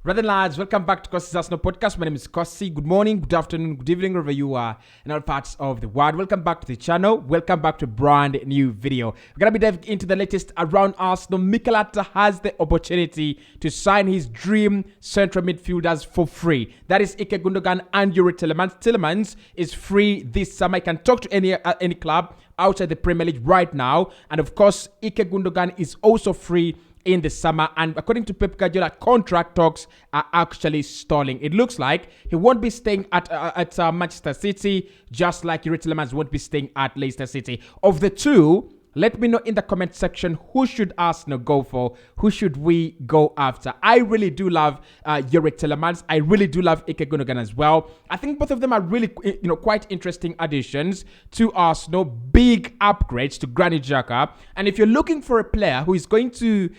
Brother lads, welcome back to Cossy's Arsenal podcast. My name is Cossy. Good morning, good afternoon, good evening, wherever you are in all parts of the world. Welcome back to the channel. Welcome back to a brand new video. We're going to be diving into the latest around Arsenal. Mikel Arteta has the opportunity to sign his dream central midfielders for free. That is Ilkay, Gundogan and Youri Tielemans. Tielemans is free this summer. He can talk to any club outside the Premier League right now. And of course, Ilkay Gundogan is also free in the summer, and according to Pep Guardiola, contract talks are actually stalling. It looks like he won't be staying at Manchester City, just like Youri Tielemans won't be staying at Leicester City. Of the two, let me know in the comment section, who should Arsenal go for? Who should we go after? I really do love Youri Tielemans. I really do love Ilkay Gundogan as well. I think both of them are really, quite interesting additions to Arsenal. Big upgrades to Granit Xhaka. And if you're looking for a player who is going to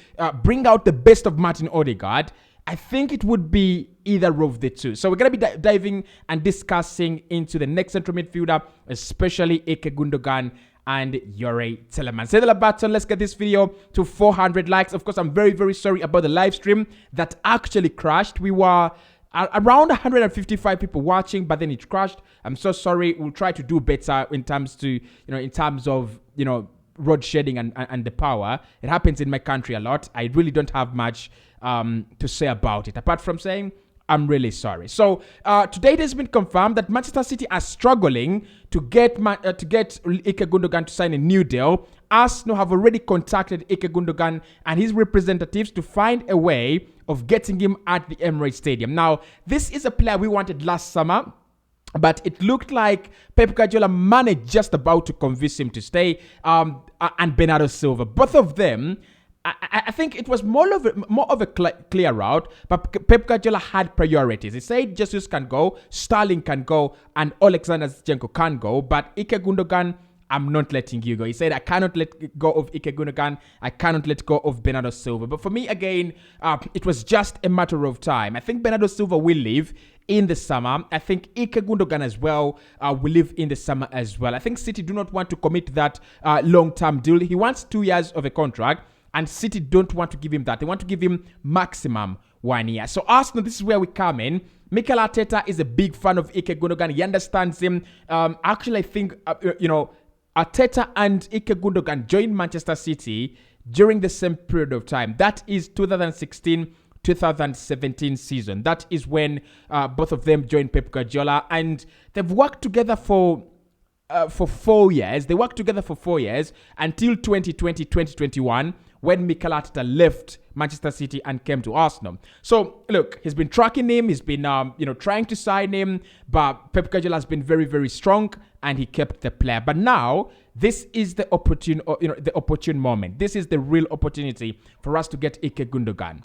bring out the best of Martin Odegaard, I think it would be either of the two. So we're going to be diving and discussing into the next central midfielder, especially Ilkay Gundogan and Youri Tielemans. Hit the like button. Let's get this video to 400 likes. Of course, I'm very, very sorry about the live stream that actually crashed. We were around 155 people watching, but then it crashed. I'm so sorry. We'll try to do better in terms of road shedding and the power. It happens in my country a lot. I really don't have much to say about it, apart from saying I'm really sorry. So today it has been confirmed that Manchester City are struggling to get Ilkay Gundogan to sign a new deal. Arsenal have already contacted Ilkay Gundogan and his representatives to find a way of getting him at the Emirates Stadium. Now, this is a player we wanted last summer, but it looked like Pep Guardiola managed just about to convince him to stay, and Bernardo Silva. Both of them, I think it was more of a clear route, but Pep Guardiola had priorities. He said Jesus can go, Sterling can go, and Alexander Zinchenko can go, but Ilkay Gundogan, I'm not letting you go. He said, I cannot let go of Ilkay Gundogan. I cannot let go of Bernardo Silva. But for me, again, it was just a matter of time. I think Bernardo Silva will leave in the summer. I think Ilkay Gundogan as well will live in the summer as well. I think City do not want to commit that long-term deal. He wants 2 years of a contract, and City don't want to give him that. They want to give him maximum 1 year. So Arsenal, this is where we come in. Mikel Arteta is a big fan of Ilkay Gundogan. He understands him. Actually, I think, Arteta and Ilkay Gundogan joined Manchester City during the same period of time. That is 2016-2017 season. That is when both of them joined Pep Guardiola, and they've worked together for 4 years. They worked together for 4 years until 2020-2021, when Mikel Arteta left Manchester City and came to Arsenal. So, look, he's been tracking him. He's been, trying to sign him. But Pep Guardiola has been very, very strong, and he kept the player. But now, this is the opportune moment. This is the real opportunity for us to get Ilkay Gundogan.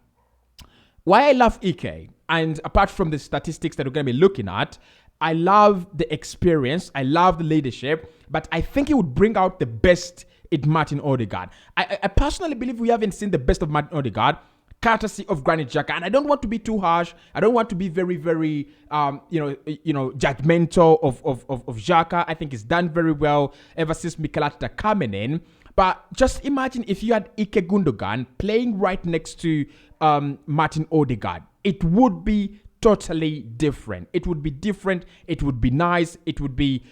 Why I love Ilkay, and apart from the statistics that we're going to be looking at, I love the experience. I love the leadership. But I think he would bring out the best in Martin Odegaard. I personally believe we haven't seen the best of Martin Odegaard, courtesy of Granit Xhaka. And I don't want to be too harsh. I don't want to be very, very, judgmental of Xhaka. I think he's done very well ever since Mikel Arteta coming in. But just imagine if you had Ilkay Gundogan playing right next to Martin Odegaard. It would be totally different. It would be different. It would be nice. It would be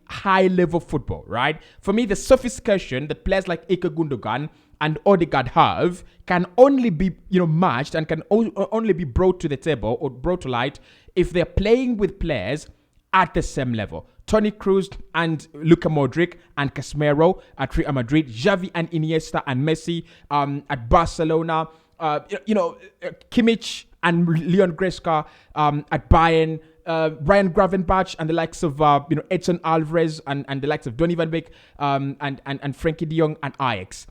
high level football, right? For me, the sophistication that players like Ilkay Gundogan and Odegaard have can only be matched and can only be brought to the table or brought to light if they're playing with players at the same level. Toni Kroos and Luka Modric and Casemiro at Real Madrid, Xavi and Iniesta and Messi at Barcelona, Kimmich and Leon Goretzka at Bayern, Ryan Gravenberch and the likes of Edson Alvarez and the likes of Donny van Beek and Frankie de Jong and Ajax.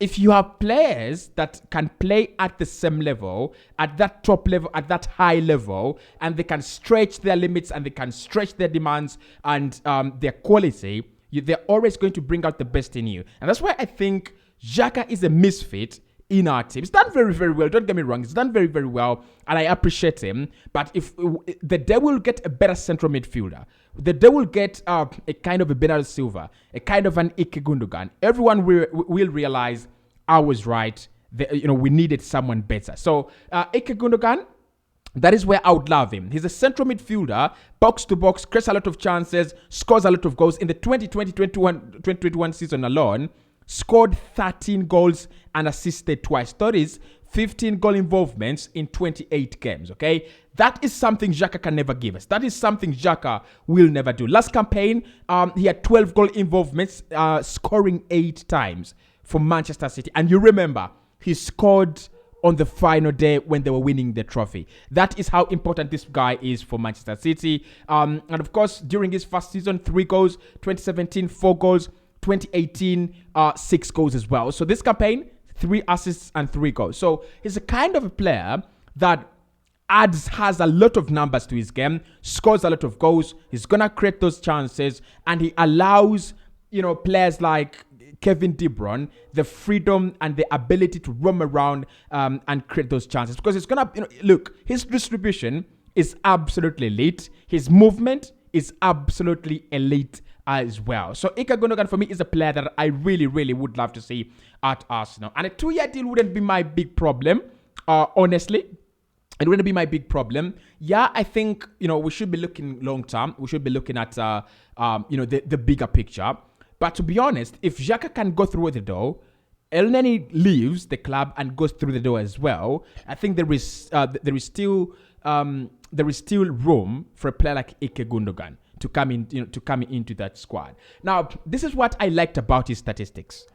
If you have players that can play at the same level, at that top level, at that high level, and they can stretch their limits and they can stretch their demands and their quality, they're always going to bring out the best in you. And that's why I think Xhaka is a misfit in our team. He's done very, very well. Don't get me wrong. He's done very, very well. And I appreciate him. But if the day will get a better central midfielder, the day will get a kind of a Bernardo Silva, a kind of an Ilkay Gundogan, everyone will realize I was right. we needed someone better. So Ilkay Gundogan, that is where I would love him. He's a central midfielder, box to box, creates a lot of chances, scores a lot of goals. In the 2020-2021 season alone, scored 13 goals and assisted twice. That is 15 goal involvements in 28 games, okay? That is something Xhaka can never give us. That is something Xhaka will never do. Last campaign, he had 12 goal involvements, scoring 8 times for Manchester City. And you remember, he scored on the final day when they were winning the trophy. That is how important this guy is for Manchester City. And of course, during his first season, 3 goals, 2017, 4 goals, 2018, 6 goals as well. So this campaign, 3 assists and 3 goals. So he's a kind of a player that has a lot of numbers to his game, scores a lot of goals. He's going to create those chances, and he allows, players like Kevin De Bruyne the freedom and the ability to roam around and create those chances, because it's gonna look, his distribution is absolutely elite, his movement is absolutely elite as well. So Ilkay Gundogan for me is a player that I really would love to see at Arsenal, and a 2-year deal wouldn't be my big problem. Honestly, it wouldn't be my big problem. Yeah, I think we should be looking long term. We should be looking at the bigger picture. But to be honest, if Xhaka can go through the door, Elneny leaves the club and goes through the door as well, I think there is still room for a player like Ilkay Gundogan to come into that squad. Now, this is what I liked about his statistics.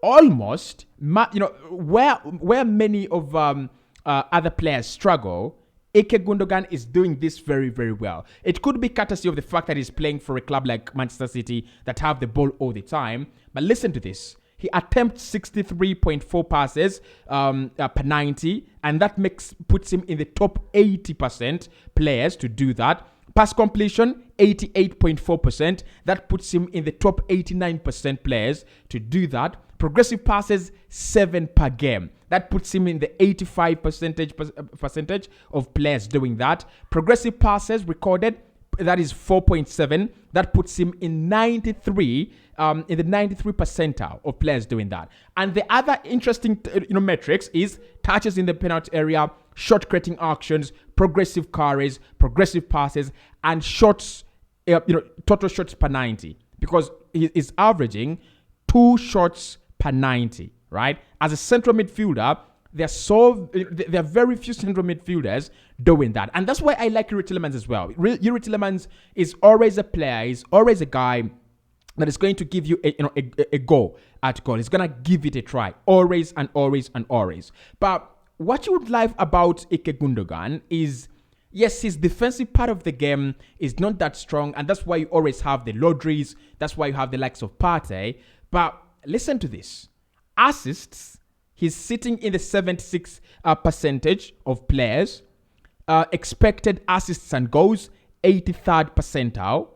Almost, where many of other players struggle, Ilkay Gundogan is doing this very well. It could be courtesy of the fact that he's playing for a club like Manchester City that have the ball all the time. But listen to this. He attempts 63.4 passes per 90, and that puts him in the top 80% players to do that. Pass completion, 88.4%. That puts him in the top 89% players to do that. Progressive passes, 7 per game. That puts him in the 85% of players doing that. Progressive passes recorded, that is 4.7. That puts him in 93 percentile of players doing that. And the other interesting metrics is touches in the penalty area, shot creating actions, progressive carries, progressive passes, and shots, total shots per 90, because he is averaging 2 shots per 90, right? As a central midfielder, there are very few central midfielders doing that. And that's why I like Youri Tielemans as well. Youri Tielemans is always a player, he's always a guy that is going to give you a go at goal. He's going to give it a try, always and always and always. But what you would like about Ilkay Gundogan is, yes, his defensive part of the game is not that strong, and that's why you always have the Lodris, that's why you have the likes of Partey. But listen to this. Assists, he's sitting in the 76 percentage of players. Expected assists and goals, 83rd percentile.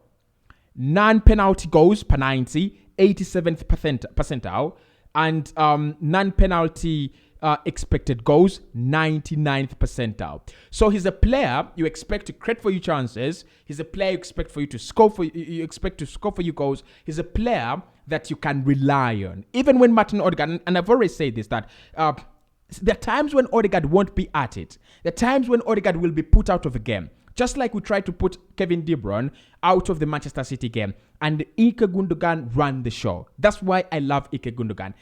Non-penalty goals per 90, 87th percentile. And non-penalty expected goals, 99th percentile. So he's a player you expect to create for you chances. He's a player you expect for you to score for you expect to score for you goals. He's a player that you can rely on. Even when Martin Odegaard, and I've already said this, that there are times when Odegaard won't be at it. There are times when Odegaard will be put out of the game. Just like we tried to put Kevin De Bruyne out of the Manchester City game. And Ilkay Gundogan ran the show. That's why I love Ilkay Gundogan.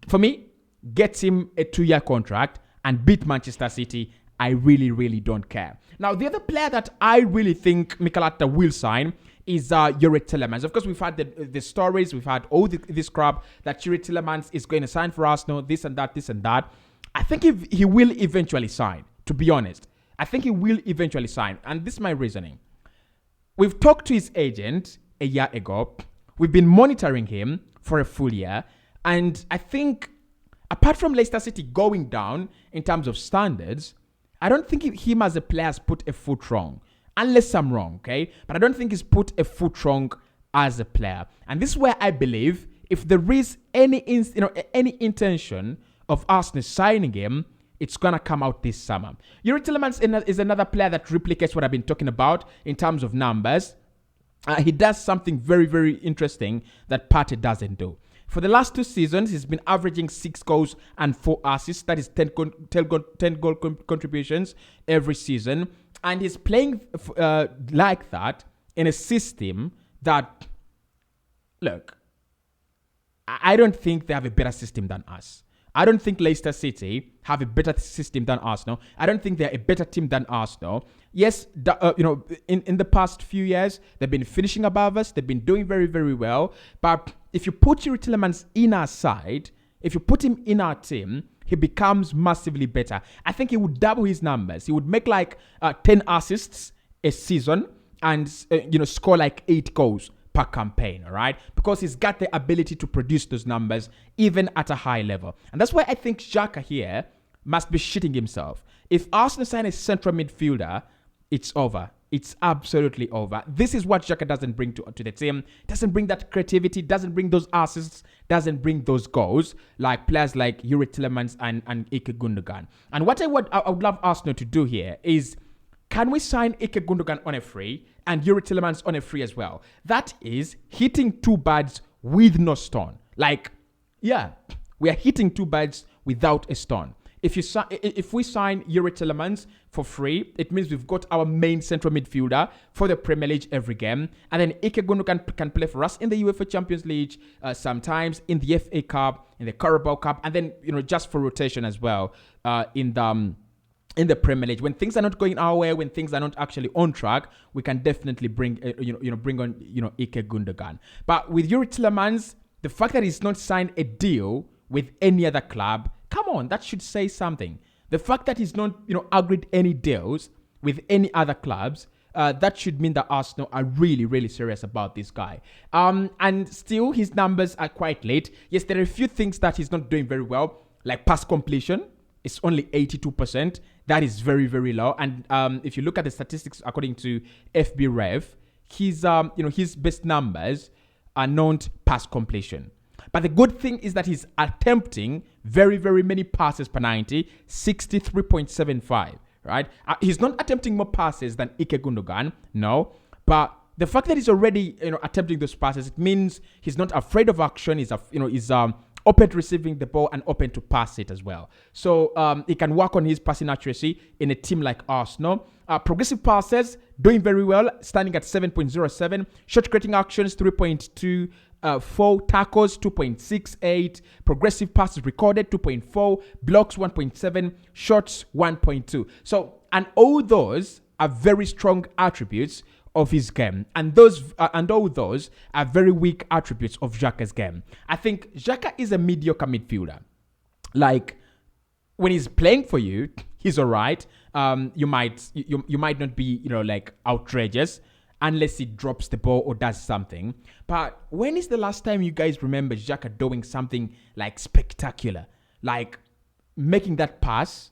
For me, get him a 2-year contract and beat Manchester City. I really don't care. Now, the other player that I really think Mikel Arteta will sign is Youri Tielemans. Of course, we've had the stories, we've had all this crap that Youri Tielemans is going to sign for Arsenal, this and that. I think he will eventually sign, to be honest. I think he will eventually sign. And this is my reasoning. We've talked to his agent a year ago. We've been monitoring him for a full year. And I think, apart from Leicester City going down in terms of standards, I don't think him as a player has put a foot wrong. Unless I'm wrong, okay? But I don't think he's put a foot wrong as a player. And this is where I believe if there is any intention of Arsenal signing him, it's going to come out this summer. Youri Tielemans is another player that replicates what I've been talking about in terms of numbers. He does something very interesting that Partey doesn't do. For the last 2 seasons, he's been averaging 6 goals and 4 assists. That is 10 goal contributions every season. And he's playing like that in a system that, look, I don't think they have a better system than us. I don't think Leicester City have a better system than Arsenal. I don't think they're a better team than Arsenal. Yes, in the past few years, they've been finishing above us. They've been doing very, very well. But if you put Youri Tielemans in our side, if you put him in our team, he becomes massively better. I think he would double his numbers. He would make like 10 assists a season and score like 8 goals per campaign, all right? Because he's got the ability to produce those numbers even at a high level. And that's why I think Xhaka here must be shitting himself. If Arsenal sign a central midfielder, it's over. It's absolutely over. This is what Xhaka doesn't bring to the team. Doesn't bring that creativity, doesn't bring those assists, doesn't bring those goals like players like Youri Tielemans and Ilkay Gundogan. And what I would love Arsenal to do here is, can we sign Ilkay Gundogan on a free and Youri Tielemans on a free as well? That is hitting 2 birds with no stone. Like, yeah, we are hitting 2 birds without a stone. If we sign Youri Tielemans for free, it means we've got our main central midfielder for the Premier League every game. And then Ilkay Gundogan can play for us in the UEFA Champions League, sometimes in the FA Cup, in the Carabao Cup, and then, just for rotation as well in the Premier League. When things are not going our way, when things are not actually on track, we can definitely bring on Ilkay Gundogan. But with Youri Tielemans, the fact that he's not signed a deal with any other club, come on, that should say something. The fact that he's not, agreed any deals with any other clubs, that should mean that Arsenal are really, really serious about this guy. And still, his numbers are quite late. Yes, there are a few things that he's not doing very well, like pass completion. It's only 82%. That is very, very low. And if you look at the statistics according to FB Rev, his best numbers are not pass completion. But the good thing is that he's attempting very, very many passes per 90, 63.75, right? He's not attempting more passes than Ilkay Gundogan, no. But the fact that he's already, attempting those passes, it means he's not afraid of action. He's open to receiving the ball and open to pass it as well. So he can work on his passing accuracy in a team like Arsenal. Progressive passes, doing very well, standing at 7.07. Shot creating actions, 3.2. 4 tackles, 2.68. Progressive passes recorded, 2.4. Blocks, 1.7. Shots, 1.2. So, and all those are very strong attributes of his game. And all those are very weak attributes of Xhaka's game. I think Xhaka is a mediocre midfielder. Like, when he's playing for you, he's all right. You might not be, like outrageous, unless he drops the ball or does something. But when is the last time you guys remember Xhaka doing something like spectacular? Like making that pass,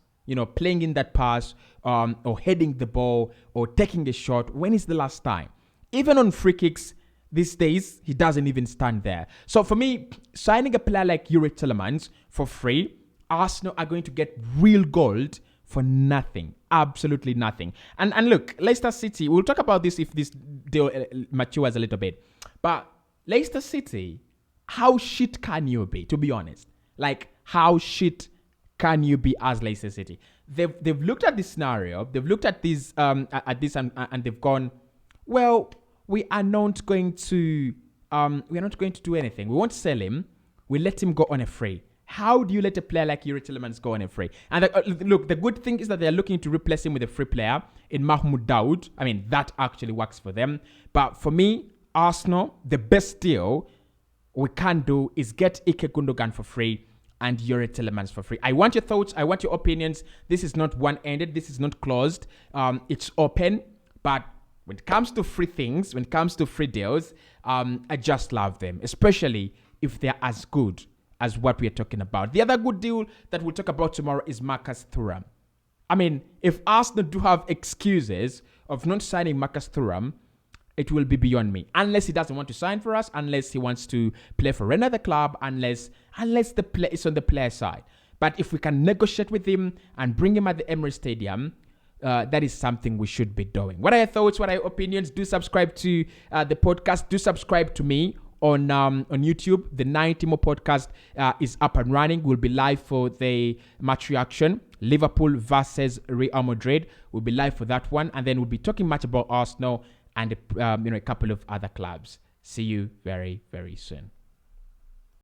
playing in that pass, or heading the ball, or taking the shot. When is the last time? Even on free kicks these days, he doesn't even stand there. So for me, signing a player like Youri Tielemans for free, Arsenal are going to get real gold for nothing. Absolutely nothing. And look, Leicester City, we'll talk about this if this deal matures a little bit. But Leicester City, how shit can you be, to be honest? Like, how shit can you be as Leicester City? They've looked at this scenario, they've looked at this and they've gone, well, we are not going to do anything. We won't sell him. We let him go on a free. How do you let a player like Youri Tielemans go on a free? And look, the good thing is that they're looking to replace him with a free player in Mahmoud Daoud. I mean, that actually works for them. But for me, Arsenal, the best deal we can do is get Ilkay Gundogan for free and Youri Tielemans for free. I want your thoughts. I want your opinions. This is not one-ended. This is not closed. It's open. But when it comes to free things, when it comes to free deals, I just love them, especially if they're as good as what we are talking about. The other good deal that we'll talk about tomorrow is Marcus Thuram. I mean, if Arsenal do have excuses of not signing Marcus Thuram, it will be beyond me. Unless he doesn't want to sign for us, unless he wants to play for another club, unless the play is on the player side. But if we can negotiate with him and bring him at the Emirates Stadium, that is something we should be doing. What are your thoughts? What are your opinions? Do subscribe to the podcast. Do subscribe to me on YouTube. The 90 More podcast is up and running. We'll be live for the match reaction. Liverpool versus Real Madrid. We'll be live for that one. And then we'll be talking much about Arsenal and a couple of other clubs. See you very, very soon.